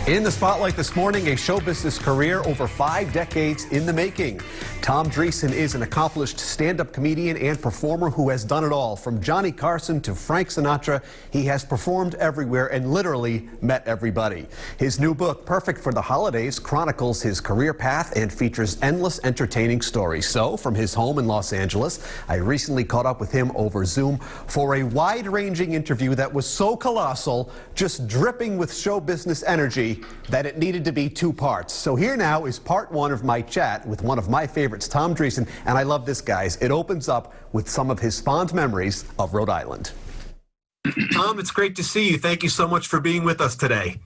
In the spotlight this morning, a show business career over 5 decades in the making. Tom Dreesen is an accomplished stand-up comedian and performer who has done it all. From Johnny Carson to Frank Sinatra, he has performed everywhere and literally met everybody. His new book, Perfect for the Holidays, chronicles his career path and features endless entertaining stories. So, from his home in Los Angeles, I recently caught up with him over Zoom for a wide-ranging interview that was so colossal, just dripping with show business energy, that it needed to be 2 parts. So here now is part 1 of my chat with one of my favorites, Tom Dreesen, and I love this, guys. It opens up with some of his fond memories of Rhode Island. Tom, it's great to see you. Thank you so much for being with us today.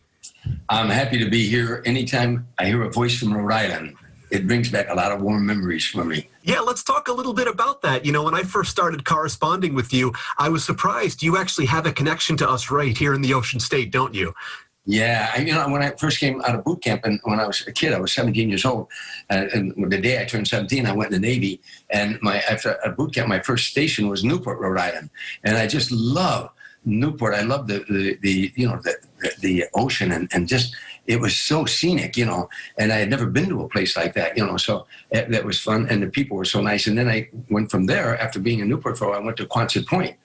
I'm happy to be here. Anytime I hear a voice from Rhode Island, it brings back a lot of warm memories for me. Yeah, let's talk a little bit about that. You know, when I first started corresponding with you, I was surprised. You actually have a connection to us right here in the Ocean State, don't you? Yeah, when I first came out of boot camp, and when I was a kid, I was 17 years old, and the day I turned 17, I went in the Navy, and after boot camp, my first station was Newport, Rhode Island, and I just love Newport. I love the ocean, and just it was so scenic, and I had never been to a place like that, so that was fun, and the people were so nice. And then I went from there, after being in Newport for a while, I went to Quonset Point,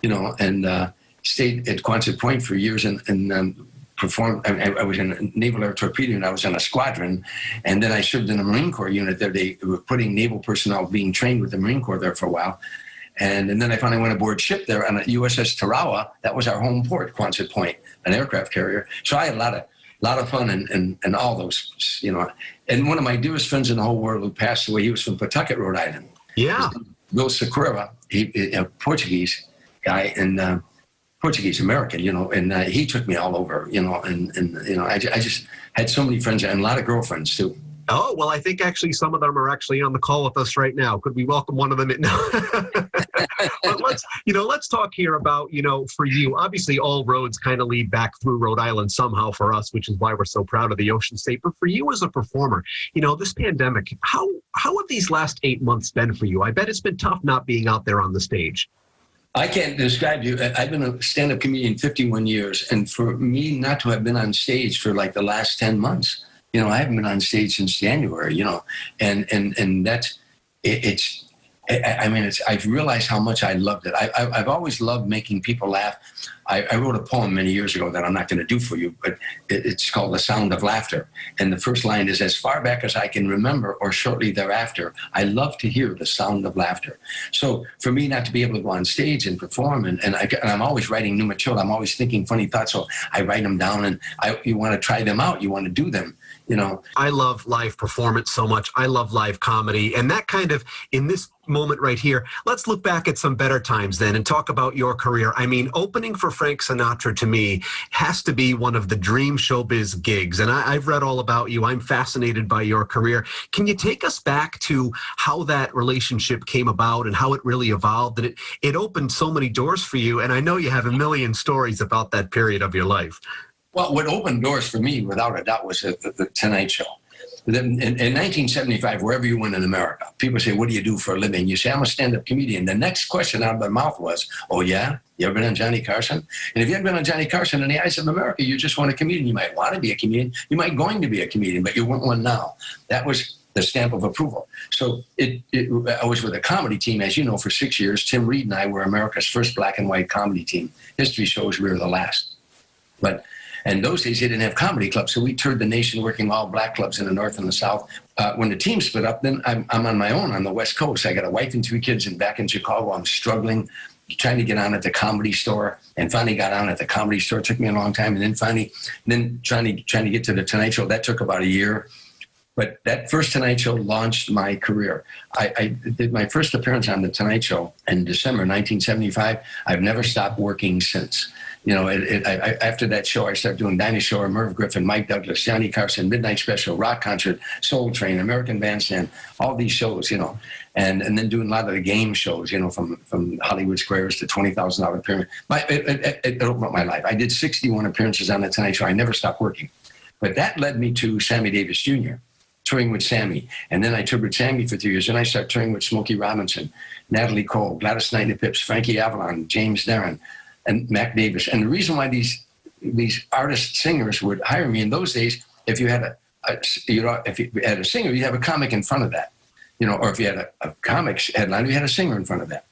and stayed at Quonset Point for years, and performed. I was in a Naval Air Torpedo, and I was in a squadron, and then I served in a Marine Corps unit there. They were putting naval personnel being trained with the Marine Corps there for a while, and then I finally went aboard ship there on a USS Tarawa. That was our home port, Quonset Point, an aircraft carrier. So I had a lot of fun and all those, And one of my dearest friends in the whole world who passed away, he was from Pawtucket, Rhode Island. Yeah, Bill Sequeira, a Portuguese guy, and Portuguese American, and he took me all over, I just had so many friends and a lot of girlfriends too. Oh, well, I think actually some of them are actually on the call with us right now. Could we welcome one of them in? But let's talk here about, for you, obviously all roads kind of lead back through Rhode Island somehow for us, which is why we're so proud of the Ocean State. But for you as a performer, this pandemic, how have these last 8 months been for you? I bet it's been tough not being out there on the stage. I can't describe you. I've been a stand-up comedian 51 years, and for me not to have been on stage for like the last 10 months, I haven't been on stage since January, and that's, I've realized how much I loved it. I've always loved making people laugh. I wrote a poem many years ago that I'm not going to do for you, but it's called The Sound of Laughter. And the first line is, as far back as I can remember or shortly thereafter, I love to hear the sound of laughter. So for me not to be able to go on stage and perform, and I'm always writing new material, I'm always thinking funny thoughts, so I write them down, and you want to try them out, you want to do them. I love live performance so much. I love live comedy. And that kind of, in this moment right here, let's look back at some better times then and talk about your career. I mean, opening for Frank Sinatra to me has to be one of the dream showbiz gigs. And I've read all about you. I'm fascinated by your career. Can you take us back to how that relationship came about and how it really evolved? And it opened so many doors for you. And I know you have a million stories about that period of your life. Well, what opened doors for me, without a doubt, was the Tonight Show. In 1975, wherever you went in America, people say, what do you do for a living? You say, I'm a stand-up comedian. The next question out of my mouth was, oh, yeah? You ever been on Johnny Carson? And if you haven't been on Johnny Carson, in the eyes of America, you just want a comedian. You might want to be a comedian. You might going to be a comedian, but you weren't one now. That was the stamp of approval. So I was with a comedy team, as you know, for 6 years. Tim Reed and I were America's first black and white comedy team. History shows we were the last. And those days, they didn't have comedy clubs, so we toured the nation working all black clubs in the North and the South. When the team split up, then I'm on my own on the West Coast. I got a wife and 3 kids, and back in Chicago, I'm struggling, trying to get on at the Comedy Store, and finally got on at the Comedy Store. It took me a long time, and then trying to get to the Tonight Show. That took about a year. But that first Tonight Show launched my career. I did my first appearance on the Tonight Show in December 1975. I've never stopped working since. After that show, I started doing Dinah Shore, Merv Griffin, Mike Douglas, Johnny Carson, Midnight Special, Rock Concert, Soul Train, American Bandstand, all these shows, and then doing a lot of the game shows, from Hollywood Squares to $20,000 Pyramid. It opened up my life. I did 61 appearances on the Tonight Show. I never stopped working. But that led me to Sammy Davis Jr., touring with Sammy. And then I toured with Sammy for 3 years. Then I started touring with Smokey Robinson, Natalie Cole, Gladys Knight and the Pips, Frankie Avalon, James Darren, and Mac Davis. And the reason why these these artist singers would hire me. In those days, if you had if you had a singer, you'd have a comic in front of that, or if you had a comics headline, you had a singer in front of that.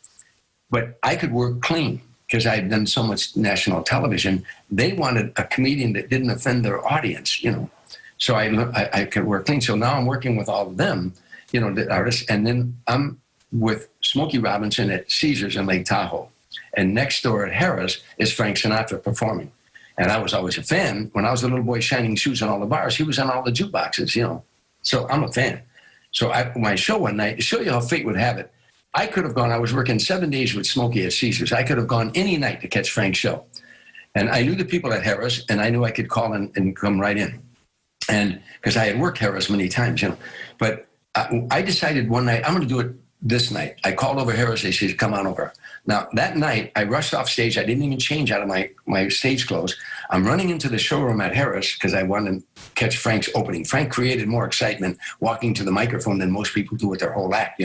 But I could work clean because I had done so much national television. They wanted a comedian that didn't offend their audience, So I could work clean. So now I'm working with all of them, the artists, and then I'm with Smokey Robinson at Caesars in Lake Tahoe. And next door at Harrah's is Frank Sinatra performing. And I was always a fan. When I was a little boy shining shoes on all the bars, he was on all the jukeboxes, So I'm a fan. So my show one night, to show you how fate would have it, I could have gone, I was working 7 days with Smokey at Caesars. I could have gone any night to catch Frank's show. And I knew the people at Harrah's, and I knew I could call and come right in. And because I had worked Harrah's many times, But I decided one night, I'm going to do it this night. I called over Harrah's. They said, come on over. Now, that night, I rushed off stage. I didn't even change out of my stage clothes. I'm running into the showroom at Harrah's because I wanted to catch Frank's opening. Frank created more excitement walking to the microphone than most people do with their whole act,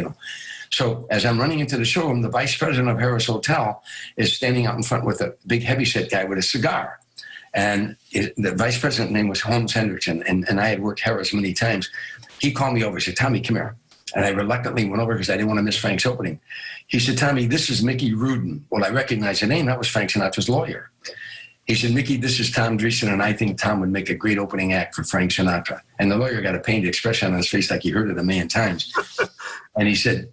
So as I'm running into the showroom, the vice president of Harrah's Hotel is standing out in front with a big heavyset guy with a cigar. And the vice president's name was Holmes Hendrickson, and I had worked Harrah's many times. He called me over. He said, Tommy, come here. And I reluctantly went over because I didn't want to miss Frank's opening. He said, Tommy, this is Mickey Rudin. Well, I recognized the name. That was Frank Sinatra's lawyer. He said, Mickey, this is Tom Dreesen, and I think Tom would make a great opening act for Frank Sinatra. And the lawyer got a pained expression on his face like he heard it a million times. And he said,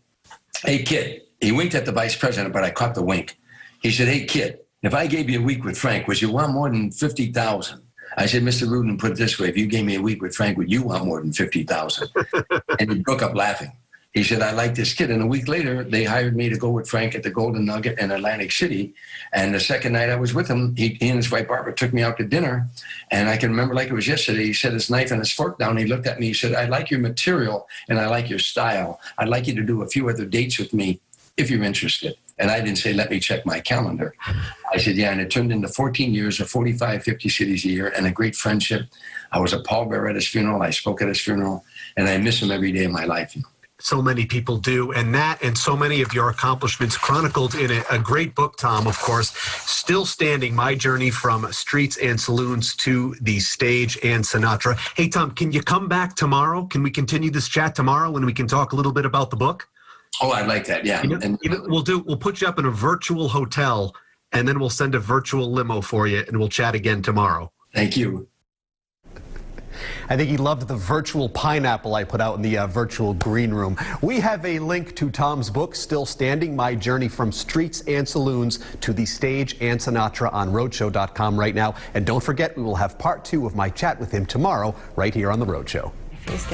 hey, kid. He winked at the vice president, but I caught the wink. He said, hey, kid, if I gave you a week with Frank, would you want more than $50,000? I said, Mr. Rudin, put it this way. If you gave me a week with Frank, would you want more than $50,000? And he broke up laughing. He said, I like this kid. And a week later, they hired me to go with Frank at the Golden Nugget in Atlantic City. And the second night I was with him, he and his wife Barbara took me out to dinner. And I can remember like it was yesterday. He set his knife and his fork down. He looked at me. He said, I like your material and I like your style. I'd like you to do a few other dates with me if you're interested. And I didn't say, let me check my calendar. I said, yeah. And it turned into 14 years of 45, 50 cities a year and a great friendship. I was a pallbearer at his funeral. I spoke at his funeral. And I miss him every day of my life. So many people do, and that and so many of your accomplishments chronicled in a great book, Tom, of course, Still Standing, My Journey from Streets and Saloons to the Stage and Sinatra. Hey, Tom, can you come back tomorrow? Can we continue this chat tomorrow and we can talk a little bit about the book? Oh, I'd like that, yeah. We'll put you up in a virtual hotel, and then we'll send a virtual limo for you, and we'll chat again tomorrow. Thank you. I think he loved the virtual pineapple I put out in the virtual green room. We have a link to Tom's book, Still Standing, My Journey from Streets and Saloons to the Stage and Sinatra on Roadshow.com right now. And don't forget, we will have part 2 of my chat with him tomorrow right here on The Roadshow.